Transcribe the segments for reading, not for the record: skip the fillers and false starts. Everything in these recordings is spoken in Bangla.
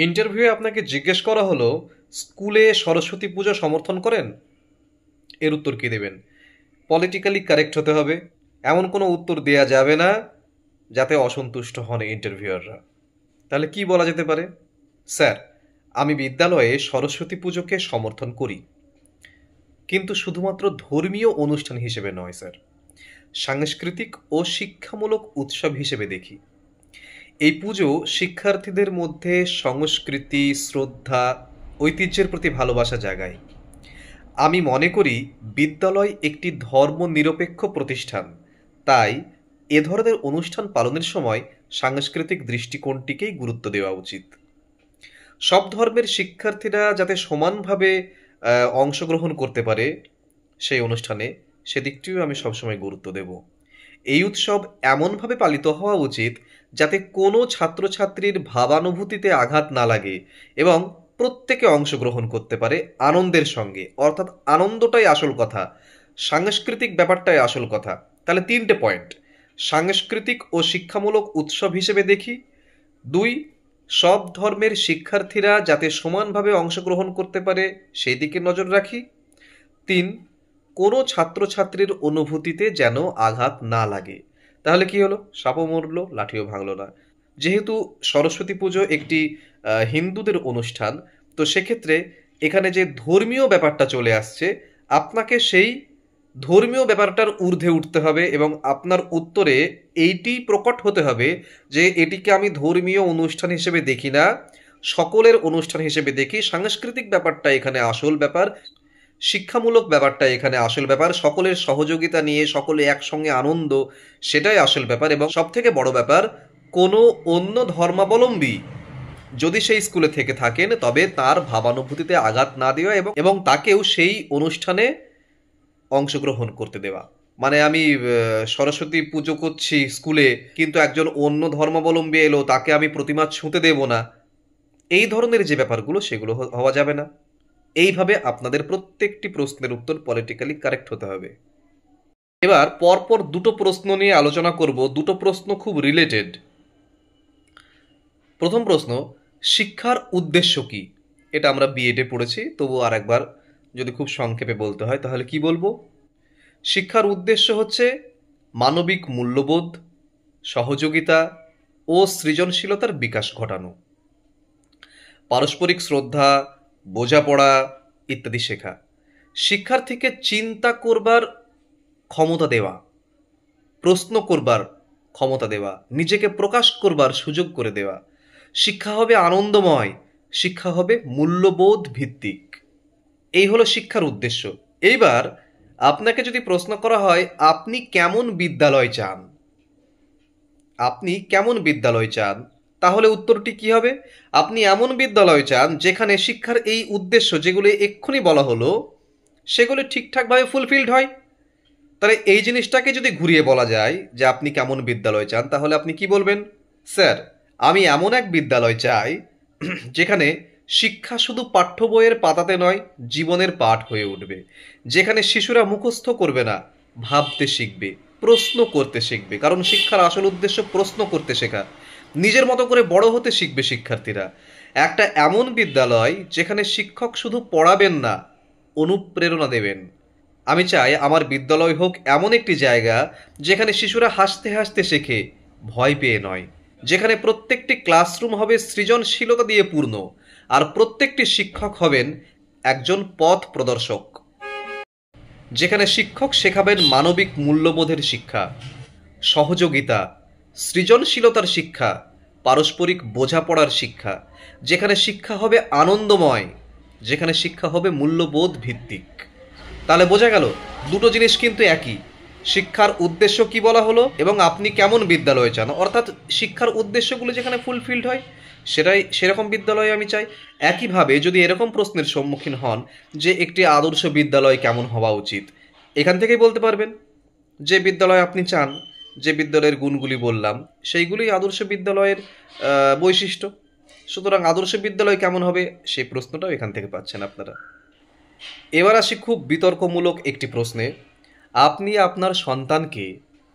ইন্টারভিউয়ে আপনাকে জিজ্ঞেস করা হলো, স্কুলে সরস্বতী পুজো সমর্থন করেন? এর উত্তর কি দেবেন? পলিটিক্যালি কারেক্ট হতে হবে। এমন কোনো উত্তর দেয়া যাবে না যাতে অসন্তুষ্ট হন ইন্টারভিউয়াররা। তাহলে কি বলা যেতে পারে? স্যার, আমি বিদ্যালয়ে সরস্বতী পুজোকে সমর্থন করি, কিন্তু শুধুমাত্র ধর্মীয় অনুষ্ঠান হিসেবে নয় স্যার, সাংস্কৃতিক ও শিক্ষামূলক উৎসব হিসেবে দেখি। এই পুজো শিক্ষার্থীদের মধ্যে সংস্কৃতি, শ্রদ্ধা, ঐতিহ্যের প্রতি ভালোবাসা জাগায়। আমি মনে করি বিদ্যালয় একটি ধর্মনিরপেক্ষ প্রতিষ্ঠান, তাই এ ধরনের অনুষ্ঠান পালনের সময় সাংস্কৃতিক দৃষ্টিকোণটিকেই গুরুত্ব দেওয়া উচিত। সব ধর্মের শিক্ষার্থীরা যাতে সমানভাবে অংশগ্রহণ করতে পারে সেই অনুষ্ঠানে, সেদিকটিও আমি সবসময় গুরুত্ব দেব। এই উৎসব এমনভাবে পালিত হওয়া উচিত যাতে কোনো ছাত্রছাত্রীর ভাবানুভূতিতে আঘাত না লাগে এবং প্রত্যেকে অংশগ্রহণ করতে পারে আনন্দের সঙ্গে, অর্থাৎ আনন্দটাই আসল কথা, সাংস্কৃতিক ব্যাপারটাই আসল কথা। তাহলে 3টে পয়েন্ট: সাংস্কৃতিক ও শিক্ষামূলক উৎসব হিসেবে দেখি। 2, সব ধর্মের শিক্ষার্থীরা যাতে সমানভাবে অংশগ্রহণ করতে পারে সেই দিকে নজর রাখি। 3, কোনো ছাত্রছাত্রীর অনুভূতিতে যেন আঘাত না লাগে। তাহলে কি হলো? সাপও মরলো, লাঠিও ভাঙলো না। যেহেতু সরস্বতী পুজো একটি হিন্দুদের অনুষ্ঠান, তো সেক্ষেত্রে এখানে যে ধর্মীয় ব্যাপারটা চলে আসছে, আপনাকে সেই ধর্মীয় ব্যাপারটার ঊর্ধ্বে উঠতে হবে এবং আপনার উত্তরে এইটি প্রকট হতে হবে যে এটিকে আমি ধর্মীয় অনুষ্ঠান হিসেবে দেখি না, সকলের অনুষ্ঠান হিসেবে দেখি। সাংস্কৃতিক ব্যাপারটা এখানে আসল ব্যাপার, শিক্ষামূলক ব্যাপারটা এখানে আসল ব্যাপার, সকলের সহযোগিতা নিয়ে সকলে একসঙ্গে আনন্দ, সেটাই আসল ব্যাপার। এবং সব থেকে বড় ব্যাপার, কোনো অন্য ধর্মাবলম্বী যদি সেই স্কুলে থেকে থাকেন তবে তার ভাবানুভূতিতে আঘাত না দেওয়া এবং তাকেও সেই অনুষ্ঠানে অংশগ্রহণ করতে দেওয়া। মানে আমি সরস্বতী পুজো করছি স্কুলে, কিন্তু একজন অন্য ধর্মাবলম্বী এলো, তাকে আমি প্রতিমা ছুঁতে দেব না, এই ধরনের যে ব্যাপারগুলো সেগুলো হওয়া যাবে না। এইভাবে আপনাদের প্রত্যেকটি প্রশ্নের উত্তর পলিটিক্যালি কারেক্ট হতে হবে। এবার পরপর দুটো প্রশ্ন নিয়ে আলোচনা করব, দুটো প্রশ্ন খুব রিলেটেড। প্রথম প্রশ্ন, শিক্ষার উদ্দেশ্য কি? এটা আমরা বিএডে পড়েছি, তবু আর একবার যদি খুব সংক্ষেপে বলতে হয় তাহলে কি বলবো? শিক্ষার উদ্দেশ্য হচ্ছে মানবিক মূল্যবোধ, সহযোগিতা ও সৃজনশীলতার বিকাশ ঘটানো, পারস্পরিক শ্রদ্ধা, বোঝাপড়া ইত্যাদি শেখা, শিক্ষার্থীকে চিন্তা করবার ক্ষমতা দেওয়া, প্রশ্ন করবার ক্ষমতা দেওয়া, নিজেকে প্রকাশ করবার সুযোগ করে দেওয়া। শিক্ষা হবে আনন্দময়, শিক্ষা হবে মূল্যবোধ ভিত্তিক। এই হলো শিক্ষার উদ্দেশ্য। এইবার আপনাকে যদি প্রশ্ন করা হয় আপনি কেমন বিদ্যালয় চান, আপনি কেমন বিদ্যালয় চান, তাহলে উত্তরটি কি হবে? আপনি এমন বিদ্যালয় চান যেখানে শিক্ষার এই উদ্দেশ্য যেগুলো এক্ষুনি বলা হলো সেগুলো ঠিকঠাকভাবে ফুলফিলড হয়। তাহলে এই জিনিসটাকে যদি ঘুরিয়ে বলা যায় যে আপনি কেমন বিদ্যালয় চান, তাহলে আপনি কি বলবেন? স্যার, আমি এমন এক বিদ্যালয় চাই যেখানে শিক্ষা শুধু পাঠ্য বইয়ের পাতাতে নয়, জীবনের পাঠ হয়ে উঠবে, যেখানে শিশুরা মুখস্থ করবে না, ভাবতে শিখবে, প্রশ্ন করতে শিখবে, কারণ শিক্ষার আসল উদ্দেশ্য প্রশ্ন করতে শেখা, নিজের মতো করে বড় হতে শিখবে শিক্ষার্থীরা। একটা এমন বিদ্যালয় যেখানে শিক্ষক শুধু পড়াবেন না, অনুপ্রেরণা দেবেন। আমি চাই আমার বিদ্যালয় হোক এমন একটি জায়গা যেখানে শিশুরা হাসতে হাসতে শেখে, ভয় পেয়ে নয়, যেখানে প্রত্যেকটি ক্লাসরুম হবে সৃজনশীলতা দিয়ে পূর্ণ, আর প্রত্যেকটি শিক্ষক হবেন একজন পথ প্রদর্শক, যেখানে শিক্ষক শেখাবেন মানবিক মূল্যবোধের শিক্ষা, সহযোগিতা, সৃজনশীলতার শিক্ষা, পারস্পরিক বোঝাপড়ার শিক্ষা, যেখানে শিক্ষা হবে আনন্দময়, যেখানে শিক্ষা হবে মূল্যবোধ ভিত্তিক। তাহলে বোঝা গেল দুটো জিনিস কিন্তু একই। শিক্ষার উদ্দেশ্য কি বলা হলো এবং আপনি কেমন বিদ্যালয় চান, অর্থাৎ শিক্ষার উদ্দেশ্যগুলো যেখানে ফুলফিলড হয় সেরকম বিদ্যালয় আমি চাই। একইভাবে যদি এরকম প্রশ্নের সম্মুখীন হন যে একটি আদর্শ বিদ্যালয় কেমন হওয়া উচিত, এখান থেকেই বলতে পারবেন যে বিদ্যালয় আপনি চান, যে বিদ্যালয়ের গুণগুলি বললাম সেইগুলোই আদর্শ বিদ্যালয়ের বৈশিষ্ট্য। সুতরাং আদর্শ বিদ্যালয় কেমন হবে সেই প্রশ্নটাও এখান থেকে পাচ্ছেন আপনারা। এবার আসি খুব বিতর্কমূলক একটি প্রশ্নে। আপনি আপনার সন্তানকে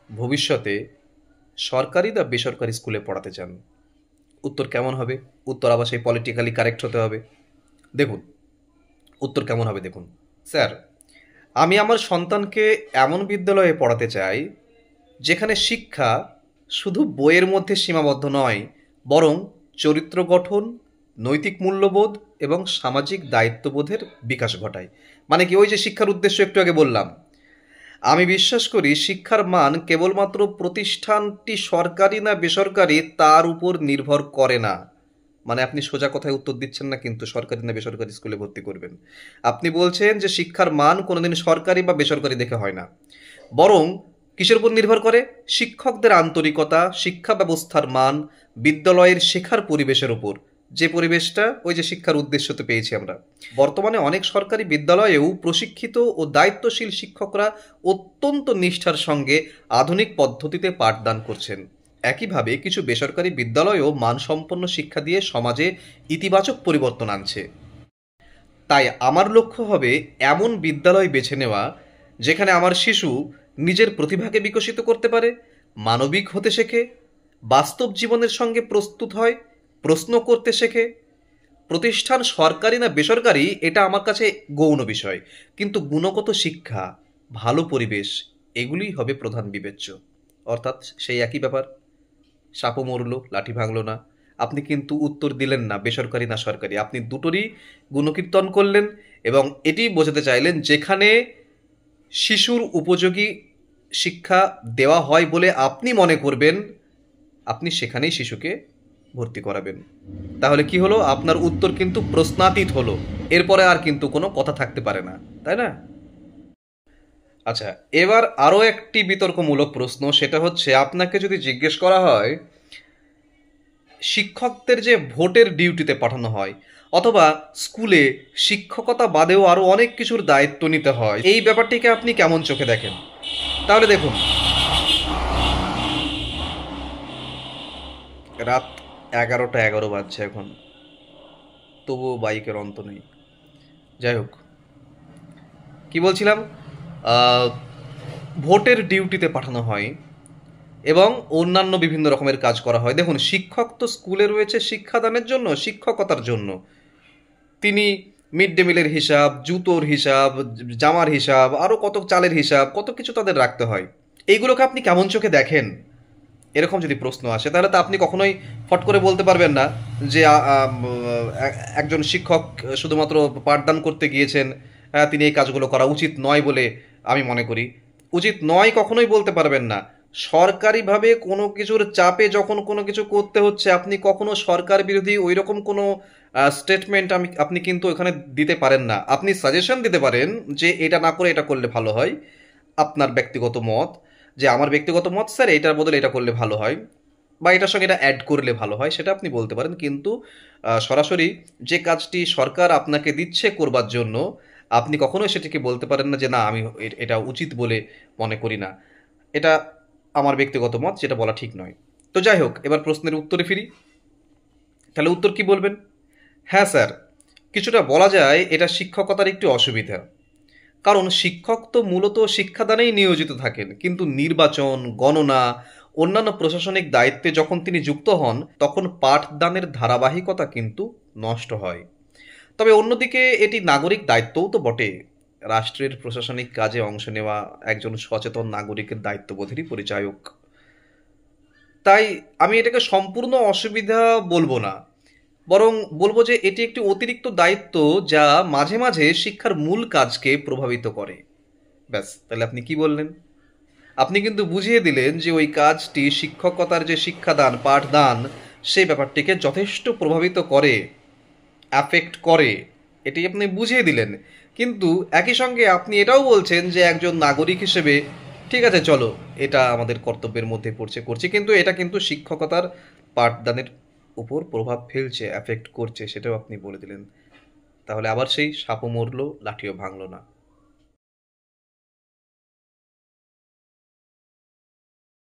ভবিষ্যতে সরকারি বা বেসরকারি স্কুলে পড়াতে চান, উত্তর কেমন হবে? উত্তর আবার সেই পলিটিক্যালি কারেক্ট হতে হবে। দেখুন উত্তর কেমন হবে দেখুন। স্যার, আমি আমার সন্তানকে এমন বিদ্যালয়ে পড়াতে চাই যেখানে শিক্ষা শুধু বইয়ের মধ্যে সীমাবদ্ধ নয়, বরং চরিত্র গঠন, নৈতিক মূল্যবোধ এবং সামাজিক দায়িত্ববোধের বিকাশ ঘটায়। মানে কি, ওই যে শিক্ষার উদ্দেশ্য একটু আগে বললাম, আমি বিশ্বাস করি শিক্ষার মান কেবলমাত্র প্রতিষ্ঠানটি সরকারি না বেসরকারি তার উপর নির্ভর করে না। মানে আপনি সোজা কথায় উত্তর দিচ্ছেন না কিন্তু সরকারি না বেসরকারি স্কুলে ভর্তি করবেন। আপনি বলছেন যে শিক্ষার মান কোনোদিন সরকারি বা বেসরকারি দেখে হয় না, বরং কিসের উপর নির্ভর করে? শিক্ষকদের আন্তরিকতা, শিক্ষা ব্যবস্থার মান, বিদ্যালয়ের শেখার পরিবেশের উপর। যে পরিবেশটা ওই যে শিক্ষার উদ্দেশ্যতে পেয়েছি আমরা। বর্তমানে অনেক সরকারি বিদ্যালয়েও প্রশিক্ষিত ও দায়িত্বশীল শিক্ষকরা অত্যন্ত নিষ্ঠার সঙ্গে আধুনিক পদ্ধতিতে পাঠদান করছেন। একইভাবে কিছু বেসরকারি বিদ্যালয়েও মানসম্পন্ন শিক্ষা দিয়ে সমাজে ইতিবাচক পরিবর্তন আনছে। তাই আমার লক্ষ্য হবে এমন বিদ্যালয় বেছে নেওয়া যেখানে আমার শিশু নিজের প্রতিভাকে বিকশিত করতে পারে, মানবিক হতে শেখে, বাস্তব জীবনের সঙ্গে প্রস্তুত হয়, প্রশ্ন করতে শেখে। প্রতিষ্ঠান সরকারি না বেসরকারি এটা আমার কাছে গৌণ বিষয়, কিন্তু গুণগত শিক্ষা, ভালো পরিবেশ, এগুলিই হবে প্রধান বিবেচ্য। অর্থাৎ সেই একই ব্যাপার, সাপও মরল লাঠি ভাঙলো না। আপনি কিন্তু উত্তর দিলেন না বেসরকারি না সরকারি, আপনি দুটোরই গুণকীর্তন করলেন এবং এটি বোঝাতে চাইলেন যেখানে শিশুর উপযোগী শিক্ষা দেওয়া হয় বলে আপনি মনে করবেন, আপনি সেখানেই শিশুকে ভর্তি করাবেন। তাহলে কি হলো? আপনার উত্তর কিন্তু প্রশ্নাতীত হলো, এরপরে আর কিন্তু কোনো কথা থাকতে পারে না, তাই না? আচ্ছা, এবার আরও একটি বিতর্কমূলক প্রশ্ন, সেটা হচ্ছে আপনাকে যদি জিজ্ঞেস করা হয় শিক্ষকদের যে ভোটের ডিউটিতে পাঠানো হয় অথবা স্কুলে শিক্ষকতা বাদেও আরও অনেক কিছুর দায়িত্ব নিতে হয়, এই ব্যাপারটিকে আপনি কেমন চোখে দেখেন? তাহলে দেখুন, রাত 11টা 11 বাজছে এখন, তবুও বাইকের অন্ত নেই। যাই হোক, কি বলছিলাম? আহ, ভোটের ডিউটিতে পাঠানো হয় এবং অন্যান্য বিভিন্ন রকমের কাজ করা হয়। দেখুন, শিক্ষক তো স্কুলে রয়েছে শিক্ষাদানের জন্য, শিক্ষকতার জন্য। তিনি মিড ডে মিলের হিসাব, জুতোর হিসাব, জামার হিসাব, আরও কত চালের হিসাব, কত কিছু তাদের রাখতে হয়। এইগুলোকে আপনি কেমন চোখে দেখেন? এরকম যদি প্রশ্ন আসে তাহলে তো আপনি কখনোই ফট করে বলতে পারবেন না যে একজন শিক্ষক শুধুমাত্র পাঠদান করতে গিয়েছেন, তিনি এই কাজগুলো করা উচিত নয় বলে আমি মনে করি। উচিত নয় কখনোই বলতে পারবেন না। সরকারিভাবে কোনো কিছুর চাপে যখন কোনো কিছু করতে হচ্ছে, আপনি কখনো সরকার বিরোধী ওই রকম কোনো স্টেটমেন্ট আপনি কিন্তু এখানে দিতে পারেন না। আপনি সাজেশন দিতে পারেন যে এটা না করে এটা করলে ভালো হয়, আপনার ব্যক্তিগত মত, যে আমার ব্যক্তিগত মত স্যার এটার বদলে এটা করলে ভালো হয় বা এটার সঙ্গে এটা অ্যাড করলে ভালো হয়, সেটা আপনি বলতে পারেন। কিন্তু সরাসরি যে কাজটি সরকার আপনাকে দিচ্ছে করবার জন্য আপনি কখনোই সেটিকে বলতে পারেন না যে না আমি এটা উচিত বলে মনে করি না। এটা আমার ব্যক্তিগত মত, যেটা বলা ঠিক নয়। তো যাই হোক, এবার প্রশ্নের উত্তরে ফিরি। তাহলে উত্তর কি বলবেন? হ্যাঁ স্যার, কিছুটা বলা যায় এটা শিক্ষকতার একটি অসুবিধা। কারণ শিক্ষক তো মূলত শিক্ষাদানেই নিয়োজিত থাকেন, কিন্তু নির্বাচন, গণনা, অন্যান্য প্রশাসনিক দায়িত্বে যখন তিনি যুক্ত হন তখন পাঠদানের ধারাবাহিকতা কিন্তু নষ্ট হয়। তবে অন্যদিকে এটি নাগরিক দায়িত্বও তো বটে। রাষ্ট্রের প্রশাসনিক কাজে অংশ নেওয়া একজন সচেতন নাগরিকের দায়িত্ববোধেরই পরিচায়ক। তাই আমি এটাকে সম্পূর্ণ অসুবিধা বলবো না, বরং বলবো যে এটি একটি অতিরিক্ত দায়িত্ব যা মাঝে মাঝে শিক্ষার মূল কাজকে প্রভাবিত করে। ব্যাস, তাহলে আপনি কি বললেন? আপনি কিন্তু বুঝিয়ে দিলেন যে ওই কাজটি শিক্ষকতার যে শিক্ষাদান, পাঠদান, সেই ব্যাপারটিকে যথেষ্ট প্রভাবিত করে, অ্যাফেক্ট করে, এটি আপনি বুঝিয়ে দিলেন। কিন্তু একই সঙ্গে আপনি এটাও বলছেন যে একজন নাগরিক হিসেবে ঠিক আছে চলো এটা আমাদের কর্তব্যের মধ্যে পড়ছে, করছি, কিন্তু এটা কিন্তু শিক্ষকতার পাঠদানের উপর প্রভাব ফেলছে, অ্যাফেক্ট করছে, সেটাও আপনি বলে দিলেন। তাহলে আবার সেই সাপও মরলো লাঠিও ভাঙলো না।